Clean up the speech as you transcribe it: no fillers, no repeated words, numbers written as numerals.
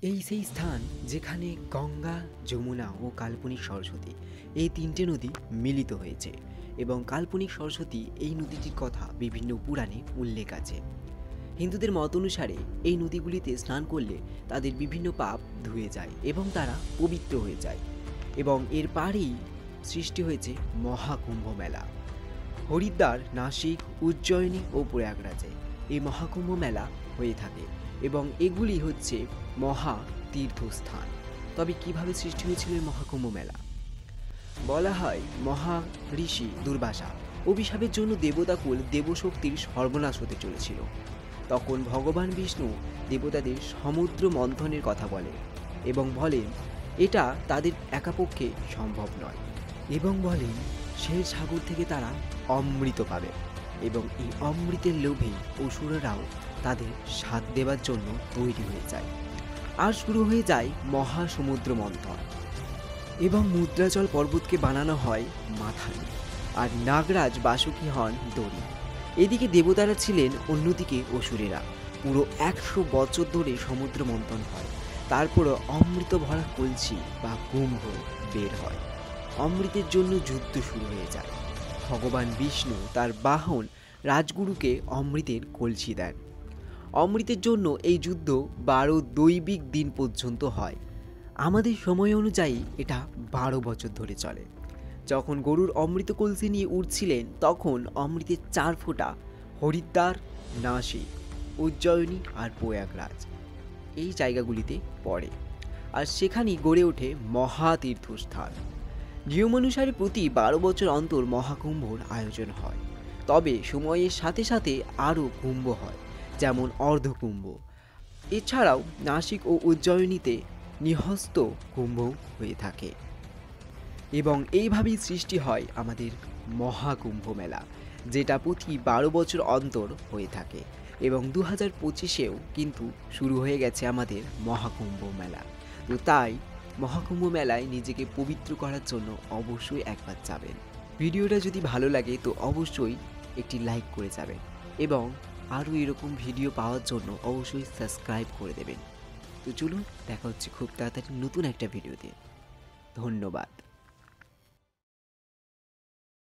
এই সেই স্থান যেখানে গঙ্গা, যমুনা ও কাল্পনিক সরস্বতী এই তিনটে নদী মিলিত হয়েছে এবং কাল্পনিক সরস্বতী এই নদীটির কথা বিভিন্ন পুরাণে উল্লেখ আছে। হিন্দুদের মত অনুসারে এই নদীগুলিতে স্নান করলে তাদের বিভিন্ন পাপ ধুয়ে যায় এবং তারা পবিত্র হয়ে যায় এবং এর পাড়েই সৃষ্টি হয়েছে মহাকুম্ভ মেলা। হরিদ্বার, নাসিক, উজ্জয়িনী ও প্রয়াগরাজে এই মহাকুম্ভ মেলা হয়ে থাকে এবং এগুলি হচ্ছে মহা তীর্থস্থান। তবে কিভাবে সৃষ্টি হয়েছিল এই মহাকুম্ভ মেলা? বলা হয় মহা ঋষি দুর্বাসা অভিশাপের জন্য দেবতাকুল দেবশক্তির সর্বনাশ হতে চলেছিল। তখন ভগবান বিষ্ণু দেবতাদের সমুদ্র মন্থনের কথা বলে এবং বলেন এটা তাদের একাপক্ষে সম্ভব নয় এবং বলেন সেই সাগর থেকে তারা অমৃত পাবে এবং এই অমৃতের লোভে অসুররাও তাদের সাথ দেওয়ার জন্য তৈরি হয়ে যায়। আর শুরু হয়ে যায় মহাসমুদ্র মন্থন এবং মুদ্রাচল পর্বতকে বানানো হয় মাথায় আর নাগরাজ বাসুকী হন দড়ি। এদিকে দেবতারা ছিলেন, অন্যদিকে অসুরেরা। পুরো 100 বছর ধরে সমুদ্র মন্থন হয়, তারপরও অমৃত ভরা কলসি বা কুম্ভ বের হয়। অমৃতের জন্য যুদ্ধ শুরু হয়ে যায়। ভগবান বিষ্ণু তার বাহন রাজগুরুকে অমৃতের কলসি দেন। অমৃতের জন্য এই যুদ্ধ 12 দৈবিক দিন পর্যন্ত হয়। আমাদের সময় অনুযায়ী এটা 12 বছর ধরে চলে। যখন গরুর অমৃত কলসি নিয়ে উঠছিলেন তখন অমৃতের 4 ফোঁটা হরিদ্বার, নাসিক, উজ্জয়িনী আর প্রয়াগরাজ এই জায়গাগুলিতে পড়ে আর সেখানেই গড়ে ওঠে মহাতীর্থস্থান। নিয়ম অনুসারে প্রতি 12 বছর অন্তর মহাকুম্ভর আয়োজন হয়। তবে সময়ের সাথে সাথে আরও কুম্ভ হয়, যেমন অর্ধকুম্ভ। এছাড়াও নাসিক ও উজ্জয়িনীতে নিহস্ত কুম্ভ হয়ে থাকে এবং এইভাবেই সৃষ্টি হয় আমাদের মহাকুম্ভ মেলা, যেটা প্রতি 12 বছর অন্তর হয়ে থাকে এবং 2025-এও কিন্তু শুরু হয়ে গেছে আমাদের মহাকুম্ভ মেলা। তো তাই মহাকুম্ভ মেলায় নিজেকে পবিত্র করার জন্য অবশ্যই একবার যাবেন। ভিডিওটা যদি ভালো লাগে তো অবশ্যই একটি লাইক করে যাবেন এবং আরও এরকম ভিডিও পাওয়ার জন্য অবশ্যই সাবস্ক্রাইব করে দেবেন। তো চলুন, দেখা হচ্ছে খুব তাড়াতাড়ি নতুন একটা ভিডিওতে। ধন্যবাদ।